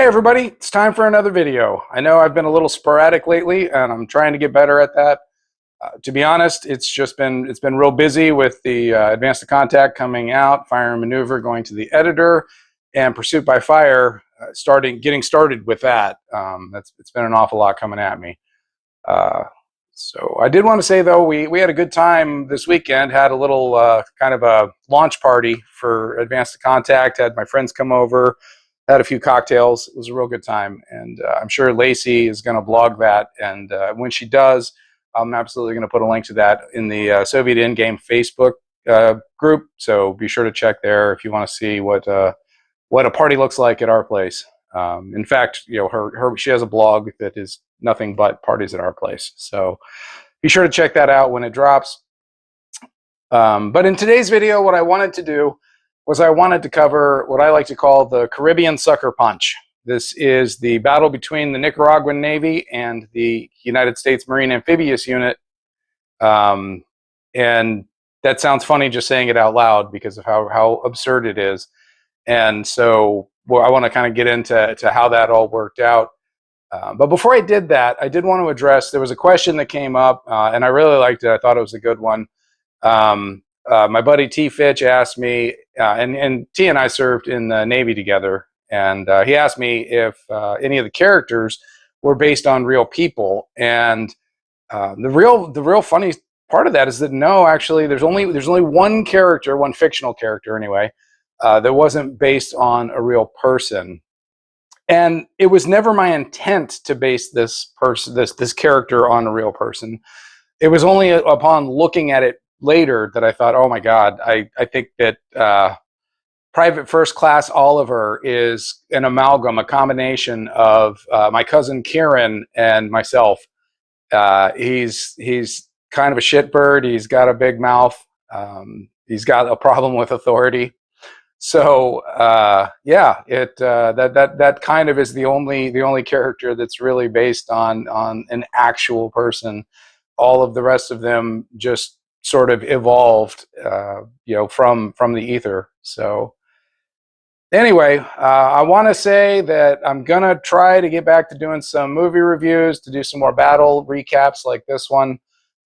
Hey everybody, it's time for another video. I know I've been a little sporadic lately and I'm trying to get better at that. To be honest, it's been real busy with the Advanced to Contact coming out, Fire and Maneuver going to the editor, and Pursuit by Fire getting started with that. It's been an awful lot coming at me. So I did want to say though, we had a good time this weekend, had a little kind of a launch party for Advanced to Contact, had my friends come over, had a few cocktails. It was a real good time, and I'm sure Lacey is going to blog that, and when she does, I'm absolutely going to put a link to that in the Soviet Endgame Facebook group, so be sure to check there if you want to see what a party looks like at our place. In fact, you know, she has a blog that is nothing but parties at our place, so be sure to check that out when it drops. But in today's video, what I wanted to do was I wanted to cover what I like to call the Caribbean Sucker Punch. This is the battle between the Nicaraguan Navy and the United States Marine Amphibious Unit. And that sounds funny just saying it out loud because of how absurd it is. And so I want to kind of get into how that all worked out. But before I did that, I did want to address, there was a question that came up, and I really liked it. I thought it was a good one. My buddy T. Fitch asked me, and T and I served in the Navy together, and he asked me if any of the characters were based on real people. And the real funny part of that is that no, actually, there's only one character, one fictional character anyway, that wasn't based on a real person. And it was never my intent to base this character on a real person. It was only upon looking at it later that I thought, oh my God, I think that Private First Class Oliver is an amalgam, a combination of my cousin Kieran and myself. He's kind of a shitbird. He's got a big mouth. He's got a problem with authority. So yeah, that kind of is the only character that's really based on an actual person. All of the rest of them just sort of evolved, you know, from the ether. So anyway, I want to say that I'm gonna try to get back to doing some movie reviews, to do some more battle recaps like this one,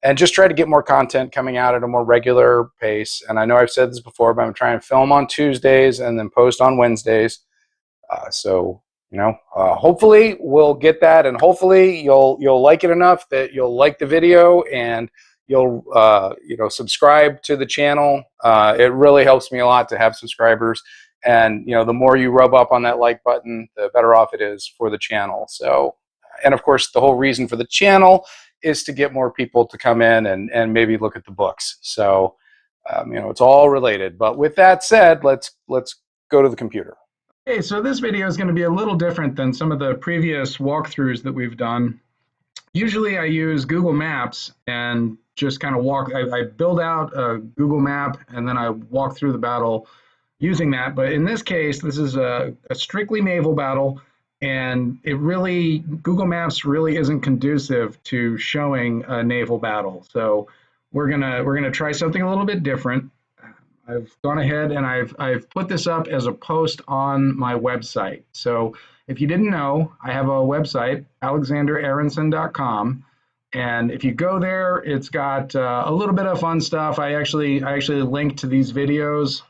and just try to get more content coming out at a more regular pace. And I know I've said this before, but I'm trying to film on Tuesdays and then post on Wednesdays. So you know, hopefully we'll get that, and hopefully you'll like it enough that you'll like the video and you'll you know, subscribe to the channel. It really helps me a lot to have subscribers, and you know, the more you rub up on that like button, the better off it is for the channel. So, and of course, the whole reason for the channel is to get more people to come in and maybe look at the books. So you know, it's all related. But with that said, let's go to the computer. Okay, so this video is going to be a little different than some of the previous walkthroughs that we've done. Usually I use Google Maps and just kind of I build out a Google map and then I walk through the battle using that. But in this case, this is a strictly naval battle, and Google Maps really isn't conducive to showing a naval battle. So we're gonna try something a little bit different. I've gone ahead and I've put this up as a post on my website. So if you didn't know, I have a website, alexanderaronson.com, and if you go there, it's got a little bit of fun stuff. I actually link to these videos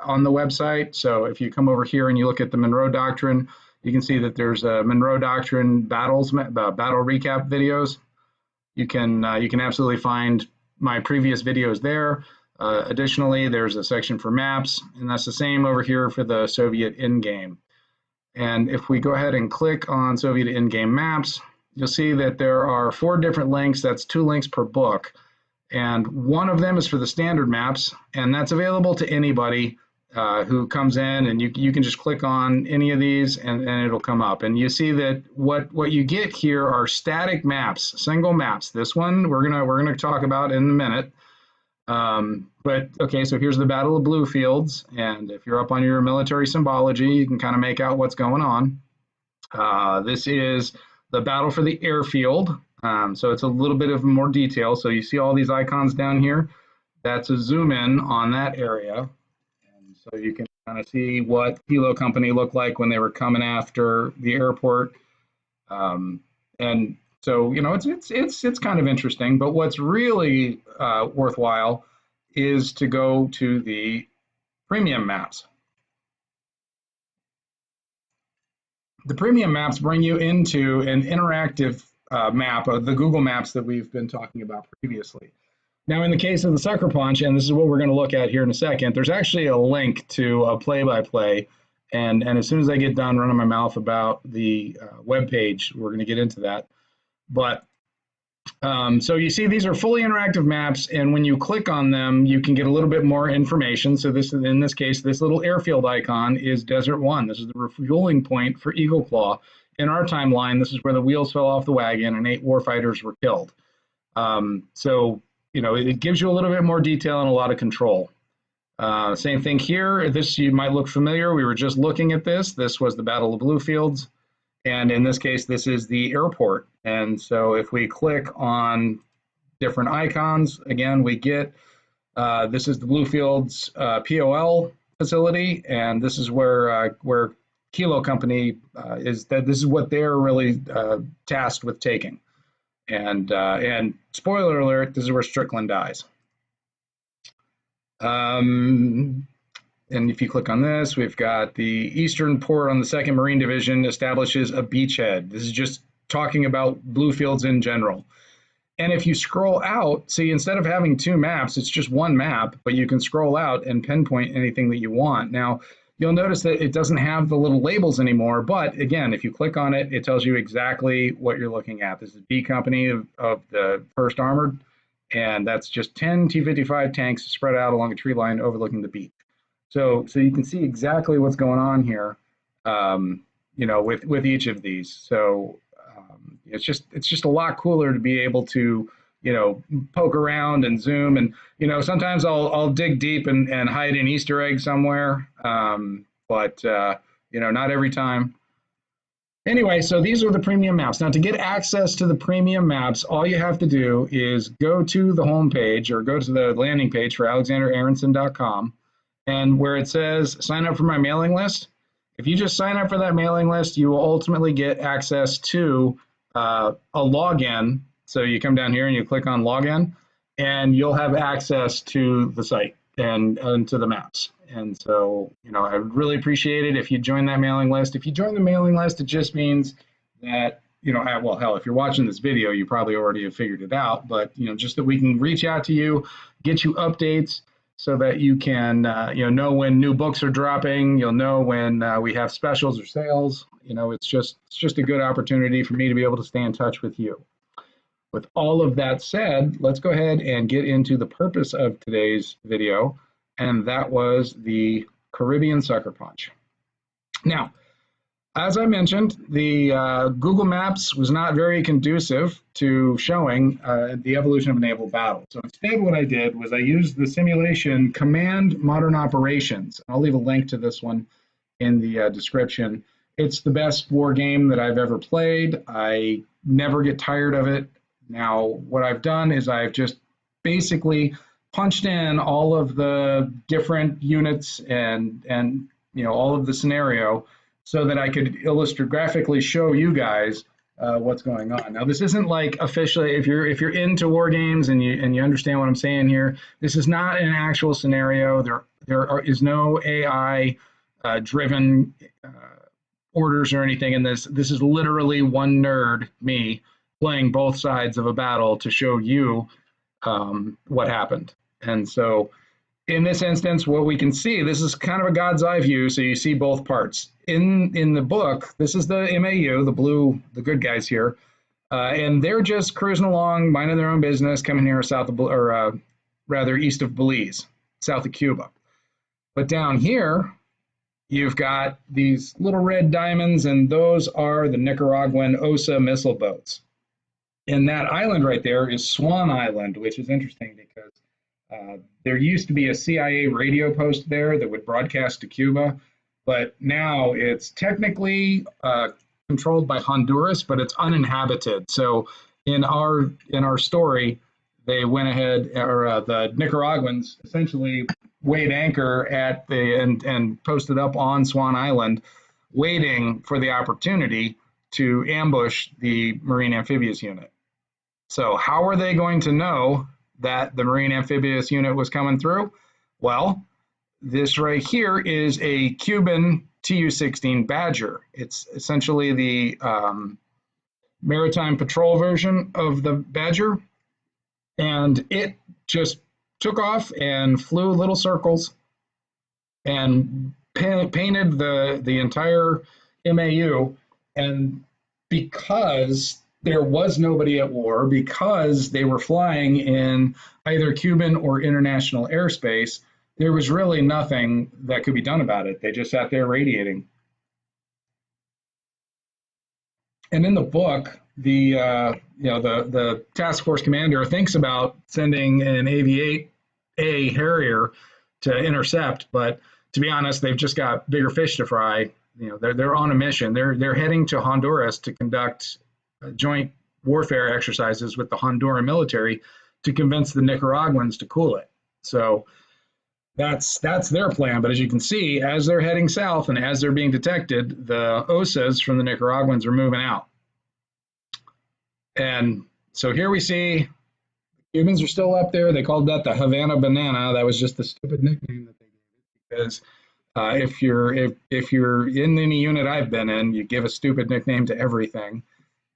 on the website. So if you come over here and you look at the Monroe Doctrine, you can see that there's a Monroe Doctrine battle recap videos. You can absolutely find my previous videos there. Additionally, there's a section for maps, and that's the same over here for the Soviet endgame. And if we go ahead and click on Soviet endgame maps, you'll see that there are 4 different links. That's 2 links per book. And one of them is for the standard maps, and that's available to anybody who comes in, and you can just click on any of these and it'll come up. And you see that what you get here are static maps, single maps. This one we're gonna talk about in a minute. But okay, so here's the Battle of Bluefields, and if you're up on your military symbology, you can kind of make out what's going on. This is the battle for the airfield, so it's a little bit of more detail. So you see all these icons down here. That's a zoom in on that area, and so you can kind of see what Kilo Company looked like when they were coming after the airport. And so, it's kind of interesting. But what's really worthwhile is to go to the premium maps. The premium maps bring you into an interactive map of the Google Maps that we've been talking about previously. Now, in the case of the Sucker Punch, and this is what we're going to look at here in a second, there's actually a link to a play-by-play. And as soon as I get done running my mouth about the web page, we're going to get into that. But so you see, these are fully interactive maps, and when you click on them, you can get a little bit more information. So in this case, this little airfield icon is Desert One. This is the refueling point for Eagle Claw. In our timeline, this is where the wheels fell off the wagon and 8 warfighters were killed. So it gives you a little bit more detail and a lot of control. Same thing here. This, you might look familiar. We were just looking at this. This was the Battle of Bluefields. And in this case, this is the airport. And so if we click on different icons, again, we get, this is the Bluefields POL facility. And this is where Kilo Company this is what they're really tasked with taking. And spoiler alert, this is where Strickland dies. And if you click on this, we've got the Eastern Port on the 2nd Marine Division establishes a beachhead. This is just talking about Bluefields in general. And if you scroll out, see, instead of having 2 maps, it's just 1 map, but you can scroll out and pinpoint anything that you want. Now, you'll notice that it doesn't have the little labels anymore, but again, if you click on it, it tells you exactly what you're looking at. This is B Company of the 1st Armored, and that's just 10 T-55 tanks spread out along a tree line overlooking the beach. So you can see exactly what's going on here, with each of these. So it's just a lot cooler to be able to, poke around and zoom. And, sometimes I'll dig deep and hide an Easter egg somewhere, but not every time. Anyway, so these are the premium maps. Now, to get access to the premium maps, all you have to do is go to the home page or go to the landing page for alexanderaronson.com. And where it says sign up for my mailing list, if you just sign up for that mailing list, you will ultimately get access to a login. So you come down here and you click on login, and you'll have access to the site and to the maps. And so, I would really appreciate it if you join that mailing list. If you join the mailing list, it just means that, well, hell, if you're watching this video, you probably already have figured it out. But, just that we can reach out to you, get you updates, so that you can, know when new books are dropping. You'll know when we have specials or sales. It's just a good opportunity for me to be able to stay in touch with you. With all of that said, let's go ahead and get into the purpose of today's video, and that was the Caribbean Sucker Punch. Now, as I mentioned, the Google Maps was not very conducive to showing the evolution of a naval battle. So instead what I did was I used the simulation Command Modern Operations. I'll leave a link to this one in the description. It's the best war game that I've ever played. I never get tired of it. Now, what I've done is I've just basically punched in all of the different units and all of the scenario, so that I could graphically show you guys what's going on. Now, this isn't like officially, if you're into war games and you understand what I'm saying here, this is not an actual scenario. There is no AI driven orders or anything in this. This is literally one nerd, me, playing both sides of a battle to show you what happened. And so in this instance, what we can see, this is kind of a God's eye view, so you see both parts. In the book, this is the MAU, the good guys here, and they're just cruising along, minding their own business, coming here south of, east of Belize, south of Cuba. But down here, you've got these little red diamonds, and those are the Nicaraguan OSA missile boats. And that island right there is Swan Island, which is interesting because there used to be a CIA radio post there that would broadcast to Cuba, but now it's technically controlled by Honduras, but it's uninhabited. So in our story, they went ahead, or the Nicaraguans essentially weighed anchor at the and posted up on Swan Island, waiting for the opportunity to ambush the Marine Amphibious Unit. So how are they going to know that the Marine Amphibious Unit was coming through? Well, this right here is a Cuban Tu-16 Badger. It's essentially the maritime patrol version of the Badger, and it just took off and flew little circles and painted the entire MAU. And because there was nobody at war, because they were flying in either Cuban or international airspace, there was really nothing that could be done about it. They just sat there radiating. And in the book, the task force commander thinks about sending an AV-8A Harrier to intercept, but to be honest, they've just got bigger fish to fry. They're on a mission. They're heading to Honduras to conduct joint warfare exercises with the Honduran military to convince the Nicaraguans to cool it. So that's their plan. But as you can see, as they're heading south and as they're being detected, the OSAs from the Nicaraguans are moving out. And so here we see Cubans are still up there. They called that the Havana Banana. That was just the stupid nickname that they gave it, because if you're in any unit I've been in, you give a stupid nickname to everything.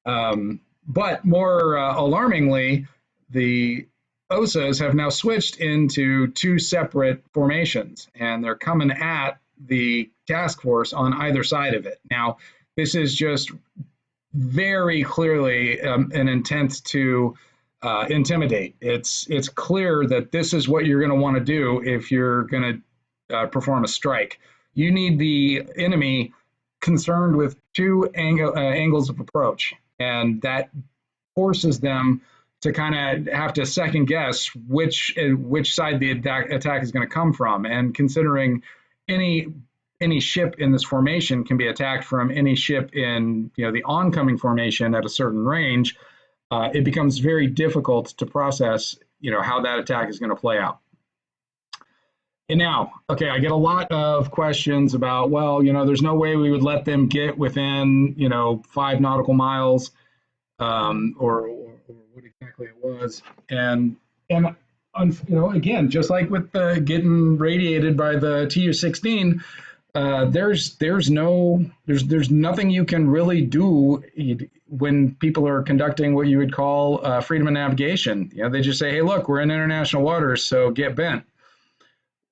But more alarmingly, the OSAs have now switched into two separate formations, and they're coming at the task force on either side of it. Now, this is just very clearly an intent to intimidate. It's clear that this is what you're going to want to do if you're going to perform a strike. You need the enemy concerned with two angles of approach, and that forces them to kind of have to second guess which side the attack is going to come from. And considering any ship in this formation can be attacked from any ship in the oncoming formation at a certain range, it becomes very difficult to process how that attack is going to play out. And now, okay, I get a lot of questions about, well, there's no way we would let them get within 5 nautical miles, or what exactly it was, and again, just like with the getting radiated by the Tu-16, there's nothing you can really do when people are conducting what you would call freedom of navigation. They just say, hey, look, we're in international waters, so get bent.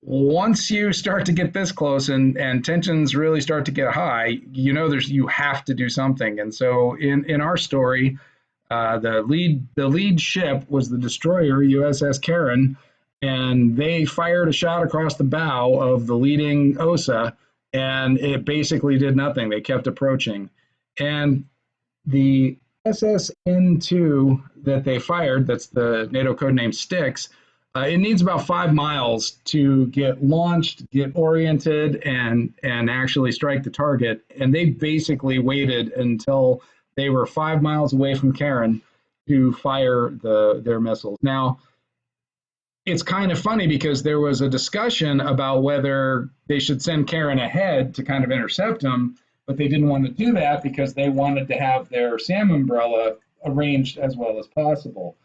Once you start to get this close and tensions really start to get high, you have to do something. And so in our story, the lead ship was the destroyer USS Karen, and they fired a shot across the bow of the leading OSA, and it basically did nothing. They kept approaching. And the SSN-2 that they fired, that's the NATO codename Styx, it needs about 5 miles to get launched, get oriented, and actually strike the target. And they basically waited until they were 5 miles away from Karen to fire their missiles. Now, it's kind of funny because there was a discussion about whether they should send Karen ahead to kind of intercept them, but they didn't want to do that because they wanted to have their SAM umbrella arranged as well as possible.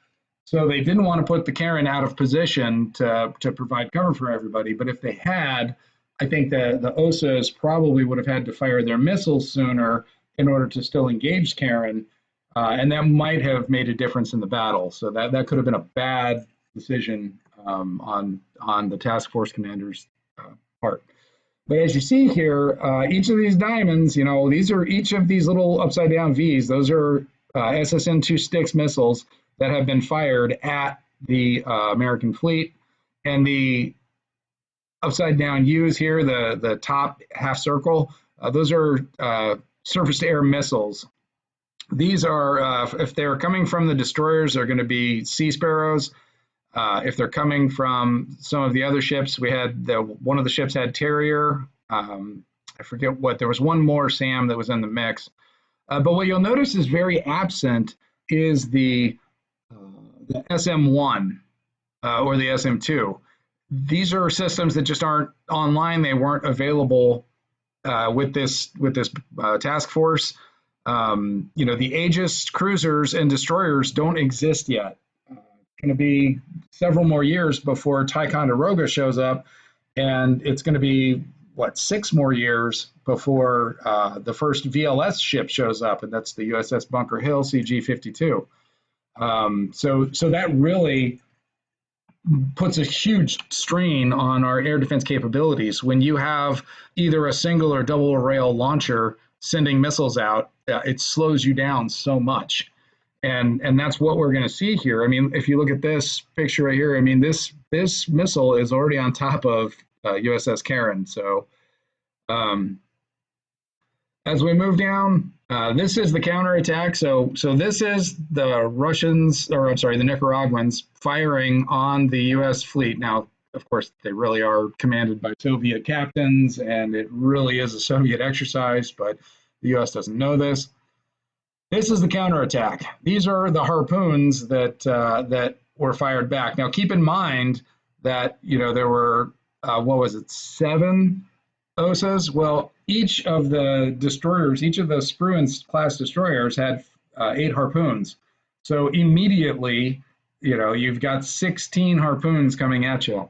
So they didn't want to put the Karen out of position to provide cover for everybody. But if they had, I think the OSAs probably would have had to fire their missiles sooner in order to still engage Karen, and that might have made a difference in the battle. So that could have been a bad decision on the task force commander's part. But as you see here, each of these diamonds, these are each of these little upside down V's. Those are SSN-2 Styx missiles that have been fired at the American fleet. And the upside down U's here, the top half circle, those are surface to air missiles. These are, if they're coming from the destroyers, they're going to be Sea Sparrows. If they're coming from some of the other ships, we had one of the ships had Terrier. I forget what, there was one more SAM that was in the mix. But what you'll notice is very absent is the SM-1 or the SM-2. these are systems that just aren't online. They weren't available with this task force. The Aegis cruisers and destroyers don't exist yet. It's going to be several more years before Ticonderoga shows up, and it's going to be what, 6 more years before the first VLS ship shows up, and that's the USS Bunker Hill CG-52. So that really puts a huge strain on our air defense capabilities. When you have either a single or double rail launcher sending missiles out, it slows you down so much. And that's what we're going to see here. I mean, if you look at this picture right here, I mean, this missile is already on top of USS Karen. So as we move down, this is the counterattack. So this is the Russians, or I'm sorry, the Nicaraguans firing on the U.S. fleet. Now, of course, they really are commanded by Soviet captains, and it really is a Soviet exercise, but the U.S. doesn't know this. This is the counterattack. These are the harpoons that were fired back. Now, keep in mind that there were 7 OSAs? Well, each of the destroyers, each of the Spruance class destroyers had 8 harpoons. So immediately, you've got 16 harpoons coming at you.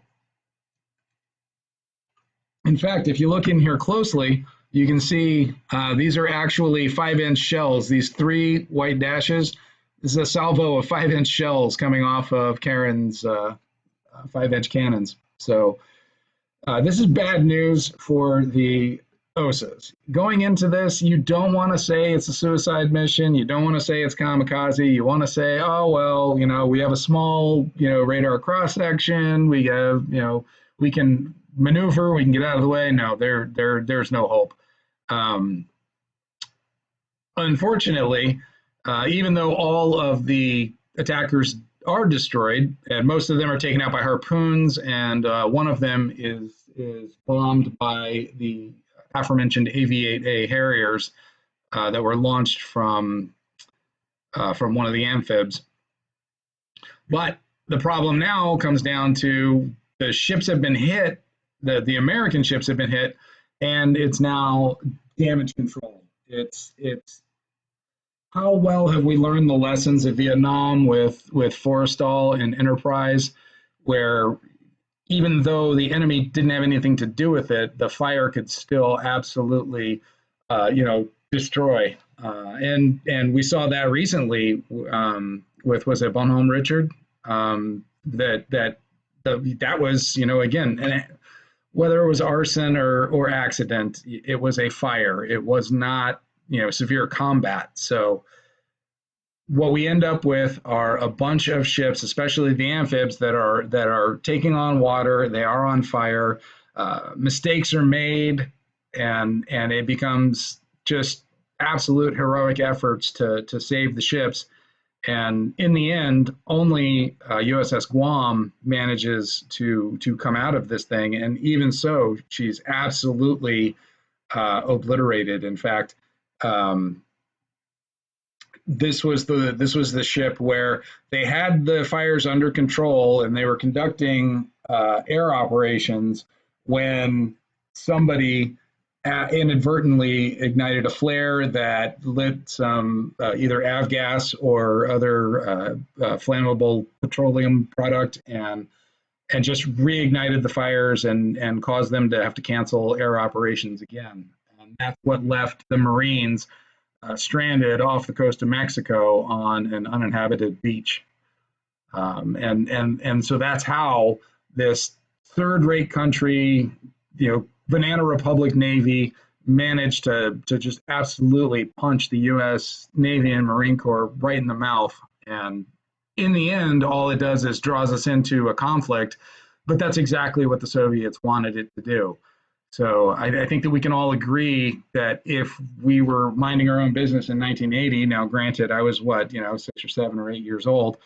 In fact, if you look in here closely, you can see these are actually 5-inch shells. These 3 white dashes, this is a salvo of 5-inch shells coming off of Karen's 5-inch cannons. So this is bad news for the OSAs. Going into this, you don't want to say it's a suicide mission. You don't want to say it's kamikaze. You want to say, oh, well, we have a small, radar cross section. We have, we can maneuver. We can get out of the way. No, there's no hope. Unfortunately, even though all of the attackers are destroyed, and most of them are taken out by harpoons, and one of them is bombed by the aforementioned AV-8A Harriers that were launched from one of the amphibs. But the problem now comes down to the ships have been hit, the American ships have been hit, and it's now damage control. It's how well have we learned the lessons of Vietnam with Forrestal and Enterprise, where even though the enemy didn't have anything to do with it, the fire could still absolutely, destroy. And we saw that recently with, was it Bonhomme Richard? That was, again, and whether it was arson or accident, it was a fire. It was not, severe combat. So what we end up with are a bunch of ships, especially the amphibs, that are taking on water. They are on fire. Mistakes are made, and it becomes just absolute heroic efforts to save the ships. And in the end, only USS Guam manages to come out of this thing. And even so, she's absolutely obliterated. In fact, this was the ship where they had the fires under control and they were conducting air operations when somebody inadvertently ignited a flare that lit some either avgas or other flammable petroleum product and just reignited the fires and caused them to have to cancel air operations again. And that's what left the Marines stranded off the coast of Mexico on an uninhabited beach. And so that's how this third-rate country, Banana Republic Navy managed to just absolutely punch the U.S. Navy and Marine Corps right in the mouth. And in the end, all it does is draws us into a conflict, but that's exactly what the Soviets wanted it to do. So I think that we can all agree that if we were minding our own business in 1980, now granted, I was 6 or 7 or 8 years old.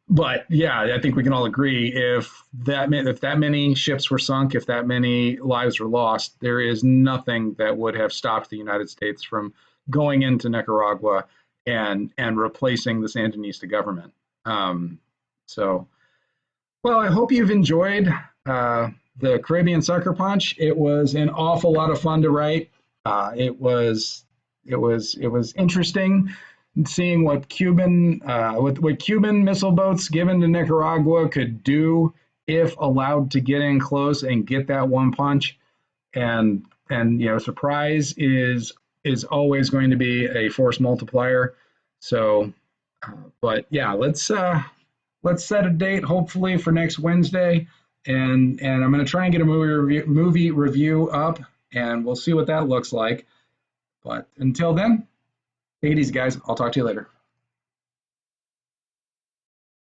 But yeah, I think we can all agree if that many ships were sunk, if that many lives were lost, there is nothing that would have stopped the United States from going into Nicaragua and replacing the Sandinista government. So Well, I hope you've enjoyed the Caribbean Sucker Punch. It was an awful lot of fun to write. It was interesting seeing what Cuban missile boats given to Nicaragua could do if allowed to get in close and get that one punch. And surprise is always going to be a force multiplier. So, but yeah, let's set a date hopefully for next Wednesday, and I'm going to try and get a movie review up, and we'll see what that looks like. But until then, take it easy, guys. I'll talk to you later.